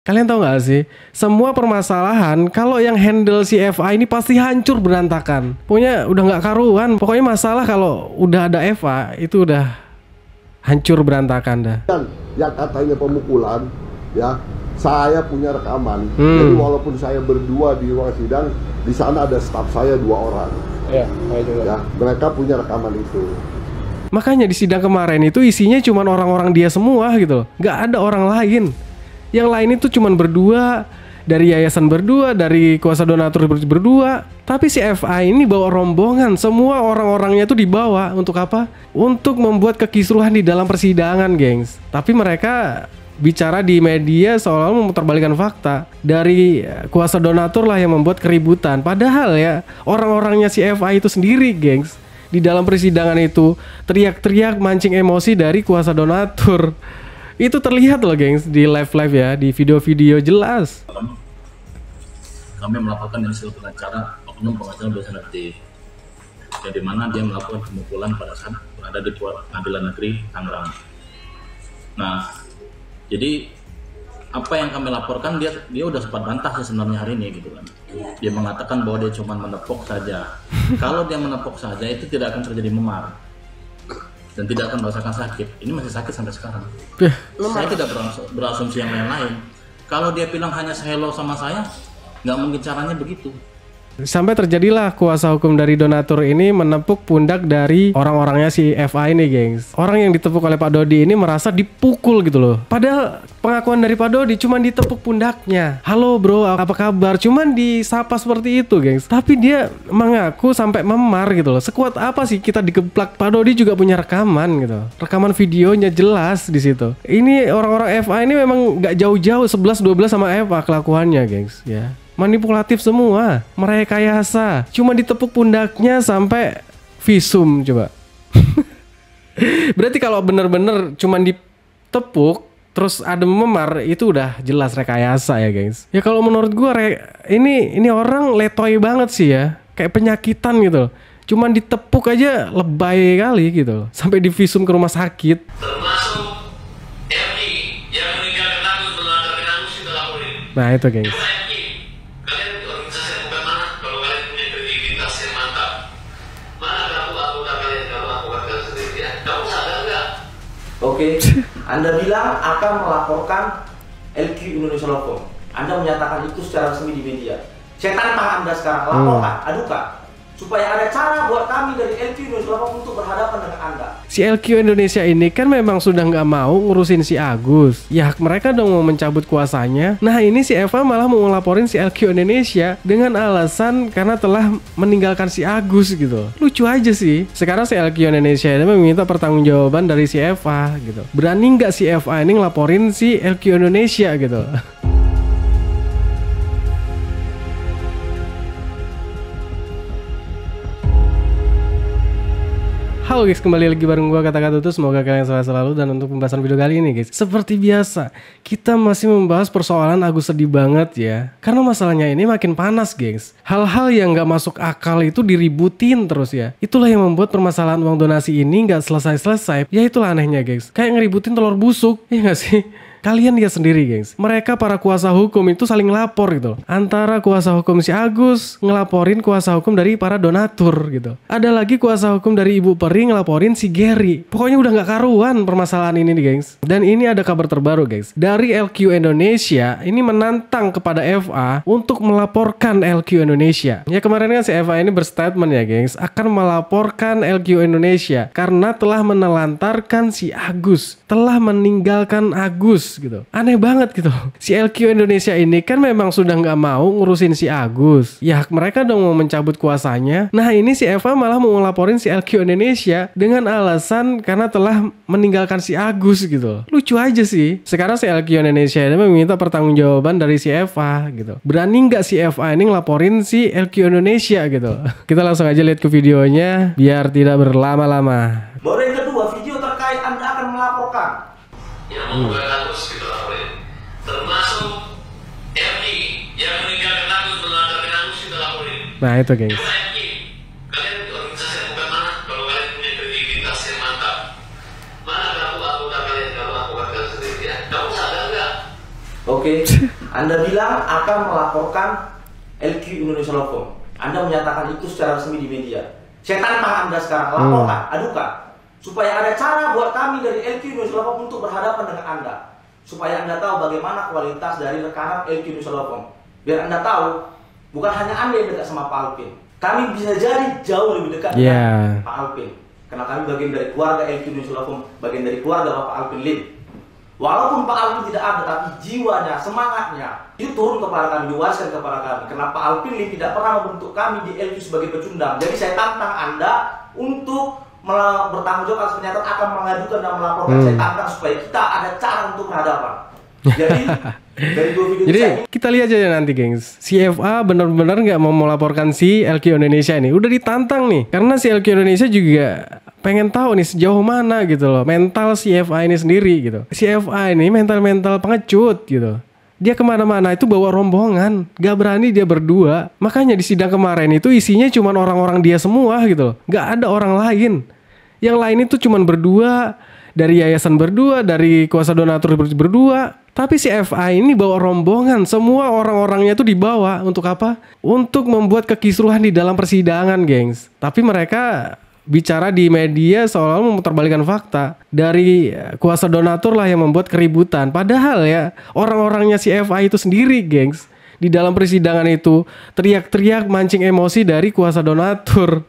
Kalian tahu nggak sih, semua permasalahan kalau yang handle si FA ini pasti hancur berantakan. Pokoknya udah nggak karuan. Pokoknya masalah kalau udah ada FA itu udah hancur berantakan dah. Yang katanya pemukulan, ya saya punya rekaman. Jadi walaupun saya berdua di ruang sidang, di sana ada staf saya 2 orang. Iya, saya juga. Ya, mereka punya rekaman itu. Makanya di sidang kemarin itu isinya cuma orang-orang dia semua gitu loh. Nggak ada orang lain. Yang lain itu cuma berdua, dari yayasan berdua, dari kuasa donatur berdua. Tapi si FA ini bawa rombongan, semua orang-orangnya itu dibawa untuk apa? Untuk membuat kekisruhan di dalam persidangan, gengs. Tapi mereka bicara di media seolah-olah memutarbalikkan fakta. Dari kuasa donatur lah yang membuat keributan. Padahal ya orang-orangnya si FA itu sendiri, gengs, di dalam persidangan itu teriak-teriak mancing emosi dari kuasa donatur. Itu terlihat loh, gengs, di live-live ya, di video-video jelas. Kami melakukan hasil pengacara oknum pengacara dosen aktif, yang dimana dia melakukan pemukulan pada saat berada di Pengadilan Negeri Tangerang. Nah, jadi apa yang kami laporkan dia udah sempat bantah sih sebenarnya hari ini gitu kan. Dia mengatakan bahwa dia cuma menepuk saja. Kalau dia menepuk saja itu tidak akan terjadi memar dan tidak akan merasakan sakit. Ini masih sakit sampai sekarang. Saya tidak berasumsi yang lain-lain. Kalau dia bilang hanya hello sama saya, nggak mungkin caranya begitu. Sampai terjadilah kuasa hukum dari donatur ini menepuk pundak dari orang-orangnya si FA ini, gengs. Orang yang ditepuk oleh Pak Dodi ini merasa dipukul gitu loh. Padahal pengakuan dari Pak Dodi cuma ditepuk pundaknya. Halo bro, apa kabar? Cuman disapa seperti itu, gengs. Tapi dia mengaku sampai memar gitu loh. Sekuat apa sih kita digeplak? Pak Dodi juga punya rekaman gitu. Rekaman videonya jelas di situ. Ini orang-orang FA ini memang nggak jauh-jauh 11-12 sama FA kelakuannya, gengs, ya. Manipulatif semua, merekayasa. Cuma ditepuk pundaknya sampai visum coba. Berarti kalau bener-bener cuma ditepuk terus ada memar, itu udah jelas rekayasa ya, guys. Ya kalau menurut gua ini orang letoy banget sih ya. Kayak penyakitan gitu. Cuma ditepuk aja lebay kali gitu. Sampai divisum ke rumah sakit. Termasuk RI yang meninggalkan Agus menelantarkan Agus kita laporin. Nah itu, guys. Oke, Anda bilang akan melaporkan LQ Indonesia Lokom. Anda menyatakan itu secara resmi di media. Saya tantang Anda sekarang, laporkan, adukan, supaya ada cara buat kami dari LQ Indonesia Lokom untuk berhadapan dengan Anda. Si LQ Indonesia ini kan memang sudah nggak mau ngurusin si Agus. Ya hak mereka dong mau mencabut kuasanya. Nah ini si Eva malah mau ngelaporin si LQ Indonesia dengan alasan karena telah meninggalkan si Agus gitu. Lucu aja sih. Sekarang si LQ Indonesia ini meminta pertanggungjawaban dari si Eva gitu. Berani nggak si Eva ini ngelaporin si LQ Indonesia gitu. Halo guys, kembali lagi bareng gua Kata-Kata Tutus. Semoga kalian sehat selalu. Dan untuk pembahasan video kali ini guys, seperti biasa kita masih membahas persoalan Agus sedih banget ya. Karena masalahnya ini makin panas guys. Hal-hal yang gak masuk akal itu diributin terus ya. Itulah yang membuat permasalahan uang donasi ini gak selesai-selesai. Ya itulah anehnya guys. Kayak ngeributin telur busuk, ya gak sih? Kalian lihat sendiri gengs, mereka para kuasa hukum itu saling lapor gitu. Antara kuasa hukum si Agus ngelaporin kuasa hukum dari para donatur gitu. Ada lagi kuasa hukum dari Ibu Peri ngelaporin si Gary. Pokoknya udah gak karuan permasalahan ini nih gengs. Dan ini ada kabar terbaru gengs. Dari LQ Indonesia ini menantang kepada FA untuk melaporkan LQ Indonesia. Ya kemarin kan si FA ini berstatement ya gengs, akan melaporkan LQ Indonesia karena telah menelantarkan si Agus, telah meninggalkan Agus gitu. Aneh banget gitu. Si LQ Indonesia ini kan memang sudah nggak mau ngurusin si Agus. Ya hak mereka dong mau mencabut kuasanya. Nah ini si Eva malah mau ngelaporin si LQ Indonesia dengan alasan karena telah meninggalkan si Agus gitu. Lucu aja sih. Sekarang si LQ Indonesia ini meminta pertanggungjawaban dari si Eva gitu. Berani nggak si Eva ini ngelaporin si LQ Indonesia gitu. Kita langsung aja lihat ke videonya biar tidak berlama-lama. Baru yang kedua, video terkait Anda akan melaporkan Yang membuat Agus kita laporin. Termasuk RI yang meninggalkan Agus menelantarkan Agus kita laporin. Nah itu guys. Kalian di organisasi yang bukan mana? Kalau kalian punya kredibilitas yang mantap, mana aku anggota kalian kalau aku kalian sendiri ya? Kamu sadar nggak? Oke, Oke, Anda bilang akan melaporkan LQ Indonesia Law Firm. Anda menyatakan itu secara resmi di media. Saya tantang Anda sekarang, laporkan, adukan, supaya ada cara buat kami dari LQ Indonesia Law Firm untuk berhadapan dengan Anda, supaya Anda tahu bagaimana kualitas dari rekanan LQ Indonesia Law Firm. Biar Anda tahu, bukan hanya Anda yang dekat sama Pak Alvin. Kami bisa jadi jauh lebih dekat dengan Pak Alvin, karena kami bagian dari keluarga LQ Indonesia Law Firm, bagian dari keluarga Bapak Alvin Lim. Walaupun Pak Alvin tidak ada, tapi jiwanya, semangatnya itu turun kepada kami, diwariskan kepada kami. Karena Pak Alvin Lim tidak pernah membentuk kami di LQ sebagai pecundang. Jadi saya tantang Anda untuk bertanggung jawab atas pernyataan, akan mengadukan dan melaporkan. Saya tantang supaya kita ada cara untuk berhadapan. Jadi dari dua video Jadi saya, kita lihat aja nanti gengs, si FA benar-benar nggak mau melaporkan si LQ Indonesia ini. Udah ditantang nih, karena si LQ Indonesia juga pengen tahu nih sejauh mana gitu loh mental si FA ini sendiri gitu. Si FA ini mental pengecut gitu. Dia kemana-mana itu bawa rombongan, gak berani dia berdua. Makanya di sidang kemarin itu isinya cuma orang-orang dia semua gitu loh, gak ada orang lain. Yang lain itu cuma berdua, dari yayasan berdua, dari kuasa donatur berdua. Tapi si FA ini bawa rombongan, semua orang-orangnya itu dibawa untuk apa? Untuk membuat kekisruhan di dalam persidangan, gengs. Tapi mereka bicara di media seolah-olah memutarbalikkan fakta. Dari kuasa donatur lah yang membuat keributan. Padahal ya orang-orangnya si FA itu sendiri, gengs, di dalam persidangan itu teriak-teriak mancing emosi dari kuasa donatur.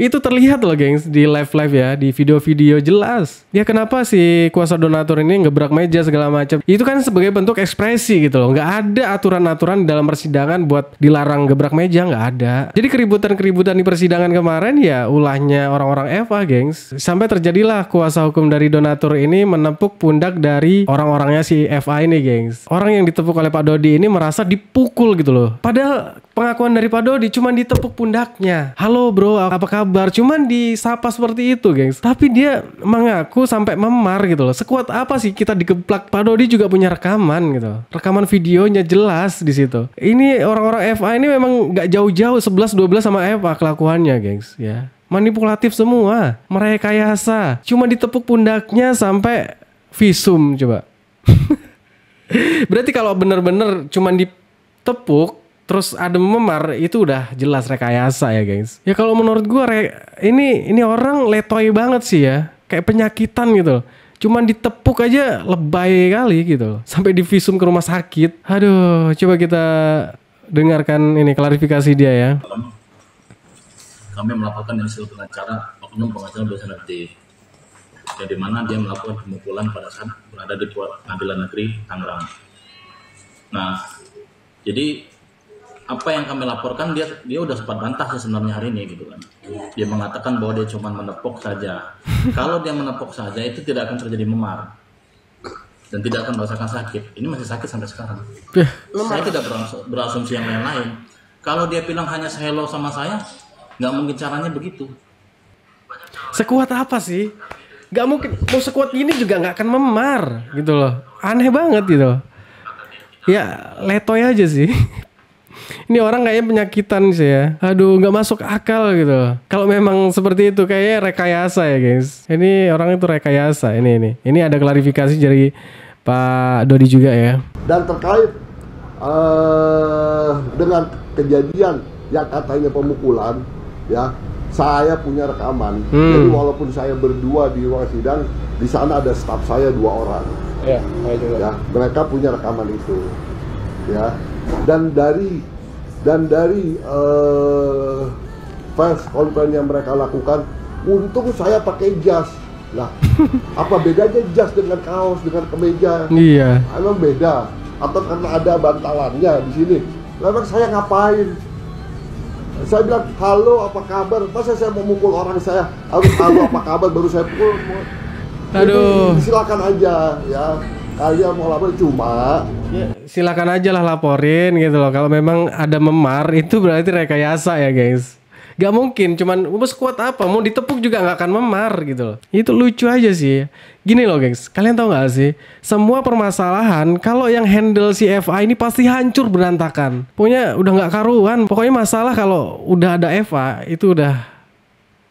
Itu terlihat loh gengs di live-live ya, di video-video jelas. Ya kenapa si kuasa donatur ini ngebrak meja segala macam? Itu kan sebagai bentuk ekspresi gitu loh. Nggak ada aturan-aturan di dalam persidangan buat dilarang gebrak meja, nggak ada. Jadi keributan-keributan di persidangan kemarin ya ulahnya orang-orang FA gengs. Sampai terjadilah kuasa hukum dari donatur ini menepuk pundak dari orang-orangnya si FA ini gengs. Orang yang ditepuk oleh Pak Dodi ini merasa dipukul gitu loh. Padahal pengakuan dari Pak Dodi cuma ditepuk pundaknya. Halo bro, apa kabar? Cuman disapa seperti itu, gengs. Tapi dia mengaku sampai memar gitu loh. Sekuat apa sih kita digeplak? Pak Dodi juga punya rekaman gitu. Rekaman videonya jelas di situ. Ini orang-orang FA ini memang nggak jauh-jauh 11-12 sama FA kelakuannya, gengs. Ya, manipulatif semua, merekayasa. Cuma ditepuk pundaknya sampai visum coba. Berarti kalau bener-bener cuma ditepuk terus ada memar, itu udah jelas rekayasa ya guys. Ya kalau menurut gue ini orang letoy banget sih ya, kayak penyakitan gitu loh. Cuman ditepuk aja lebay kali gitu loh, sampai di visum ke rumah sakit. Aduh, coba kita dengarkan ini klarifikasi dia ya. Kami melaporkan hasil pengacara oknum pengacara dosen aktif, yang dimana dia melakukan pemukulan pada saat berada di Pengadilan Negeri Tangerang. Nah, jadi apa yang kami laporkan dia udah sempat bantah sih sebenarnya hari ini gitu kan. Dia mengatakan bahwa dia cuma menepuk saja. Kalau dia menepuk saja itu tidak akan terjadi memar dan tidak akan merasakan sakit. Ini masih sakit sampai sekarang. Saya tidak berasumsi yang lain-lain. Kalau dia bilang hanya hello sama saya, nggak mungkin caranya begitu. Sekuat apa sih? Nggak mungkin. Mau sekuat ini juga nggak akan memar gitu loh. Aneh banget gitu. Ya letoy aja sih. Ini orang kayaknya penyakitan sih ya. Aduh, nggak masuk akal gitu. Kalau memang seperti itu kayaknya rekayasa ya guys. Ini orang itu rekayasa. Ini ada klarifikasi dari Pak Dodi juga ya. Dan terkait dengan kejadian yang katanya pemukulan, ya saya punya rekaman. Jadi walaupun saya berdua di ruang sidang, di sana ada staf saya 2 orang. Iya, saya juga. Ya, mereka punya rekaman itu. Ya. Dan dari press conference yang mereka lakukan, untung saya pakai jas. Lah, apa bedanya jas dengan kaos dengan kemeja? Iya. Emang beda? Atau karena ada bantalannya di sini? Lalu saya ngapain? Saya bilang, halo apa kabar? Masa saya mau mukul orang saya harus halo apa kabar baru saya pukul? Aduh. Jadi, silakan aja ya. Kalian mau lapor cuma Ya, silakan aja lah laporin gitu loh. Kalau memang ada memar itu berarti rekayasa ya guys. Gak mungkin cuman mau sekuat apa, mau ditepuk juga gak akan memar gitu loh. Itu lucu aja sih. Gini loh guys, kalian tahu gak sih, semua permasalahan kalau yang handle si FA ini pasti hancur berantakan. Pokoknya udah gak karuan. Pokoknya masalah kalau udah ada FA itu udah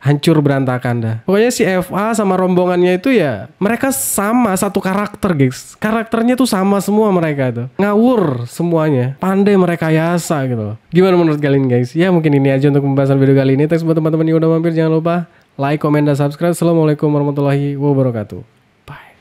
hancur berantakan dah. Pokoknya si FA sama rombongannya itu ya mereka sama satu karakter guys. Karakternya tuh sama semua mereka tuh. Ngawur semuanya. Pandai merekayasa gitu loh. Gimana menurut kalian guys? Ya mungkin ini aja untuk pembahasan video kali ini. Thanks buat teman-teman yang udah mampir. Jangan lupa like, comment, dan subscribe. Assalamualaikum warahmatullahi wabarakatuh.